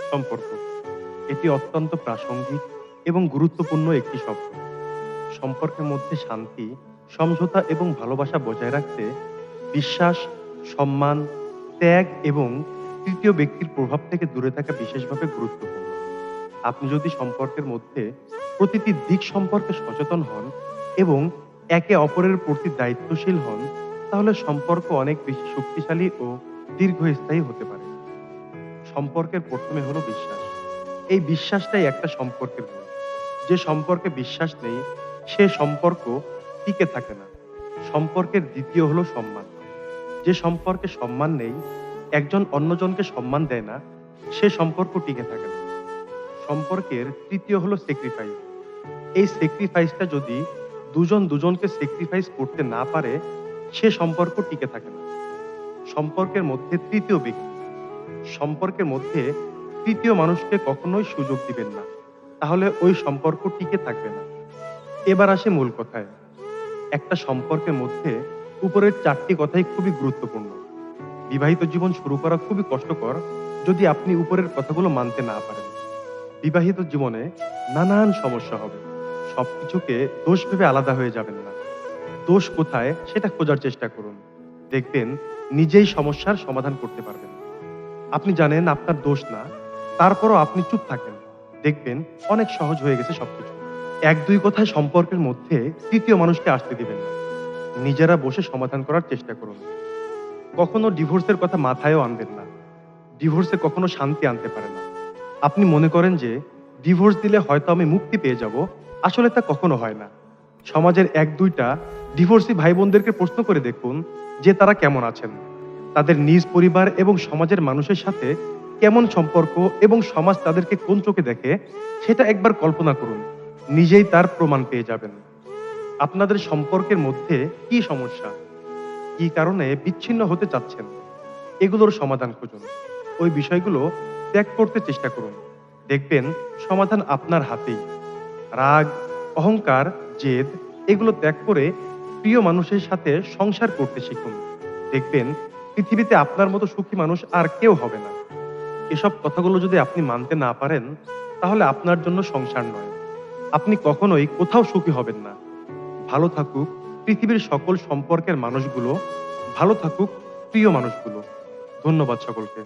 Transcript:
সম্পর্ক এটি অত্যন্ত প্রাসঙ্গিক এবং গুরুত্বপূর্ণ একটি শব্দ। সম্পর্কের মধ্যে শান্তি, সমঝোতা এবং ভালোবাসা বজায় রাখতে বিশ্বাস, সম্মান, ত্যাগ এবং তৃতীয় ব্যক্তির প্রভাব থেকে দূরে থাকা বিশেষভাবে গুরুত্বপূর্ণ। আপনি যদি সম্পর্কের মধ্যে প্রতিটি দিক সম্পর্কে সচেতন হন এবং একে অপরের প্রতি দায়িত্বশীল হন, তাহলে সম্পর্ক অনেক বেশি শক্তিশালী ও দীর্ঘস্থায়ী হতে পারে। সম্পর্কের প্রথমে হলো বিশ্বাস। এই বিশ্বাসটাই একটা সম্পর্কের মূল। যে সম্পর্কে বিশ্বাস নেই, সে সম্পর্ক টিকে থাকে না। সম্পর্কের দ্বিতীয় হলো সম্মান। যে সম্পর্কে সম্মান নেই, একজন অন্যজনকে সম্মান দেয় না, সে সম্পর্ক টিকে থাকে না। সম্পর্কের তৃতীয় হলো স্যাক্রিফাইস। এই স্যাক্রিফাইসটা যদি দুজন দুজনকে স্যাক্রিফাইস করতে না পারে, সে সম্পর্ক টিকে থাকে না। সম্পর্কের মধ্যে তৃতীয় ব্যক্তি, সম্পর্কের মধ্যে তৃতীয় মানুষকে কখনোই সুযোগ দিবেন না, তাহলে ওই সম্পর্ক টিকে থাকবে না। এবার আসে মূল কথায়। একটা সম্পর্কের মধ্যে উপরের 4টি কথাই খুবই গুরুত্বপূর্ণ। বিবাহিত জীবন শুরু করা খুবই কষ্টকর যদি আপনি উপরের কথাগুলো মানতে না পারেন। বিবাহিত জীবনে নানান সমস্যা হবে। সবকিছুকে দোষ ভেবে আলাদা হয়ে যাবেন না। দোষ কোথায় সেটা খোঁজার চেষ্টা করুন। দেখবেন নিজেই সমস্যার সমাধান করতে পারবেন। আপনি জানেন আপনার দোষ না, তারপরও আপনি চুপ থাকেন। দেখবেন অনেক সহজ হয়ে গেছে সবকিছু। 1-2 কথায় সম্পর্কের মধ্যে তৃতীয় মানুষকে আসতে দিবেন না। নিজেরা বসে সমাধান করার চেষ্টা করুন। কখনো ডিভোর্সের কথা মাথায়ও আনবেন না। ডিভোর্সে কখনো শান্তি আনতে পারে না। আপনি মনে করেন যে ডিভোর্স দিলে হয়তো আমি মুক্তি পেয়ে যাব, আসলে তা কখনো হয় না। সমাজের 1-2টা ডিভোর্সি ভাই বোনদেরকে প্রশ্ন করে দেখুন যে তারা কেমন আছেন। তাদের নিজ পরিবার এবং সমাজের মানুষের সাথে কেমন সম্পর্ক এবং সমাজ তাদেরকে কোন চোখে দেখে, সেটা একবার কল্পনা করুন। নিজেই তার প্রমাণ পেয়ে যাবেন। আপনাদের সম্পর্কের মধ্যে কি সমস্যা, কি কারণে বিচ্ছিন্ন হতে চাচ্ছেন, এগুলোর সমাধান খুঁজুন। ওই বিষয়গুলো ত্যাগ করতে চেষ্টা করুন। দেখবেন সমাধান আপনার হাতেই। রাগ, অহংকার, জেদ এগুলো ত্যাগ করে প্রিয় মানুষের সাথে সংসার করতে শিখুন। দেখবেন পৃথিবীতে আপনার মতো সুখী মানুষ আর কেউ হবে না। এসব কথাগুলো যদি আপনি মানতে না পারেন, তাহলে আপনার জন্য সংসার নয়। আপনি কখনোই কোথাও সুখী হবেন না। ভালো থাকুক পৃথিবীর সকল সম্পর্কের মানুষগুলো, ভালো থাকুক প্রিয় মানুষগুলো। ধন্যবাদ সকলকে।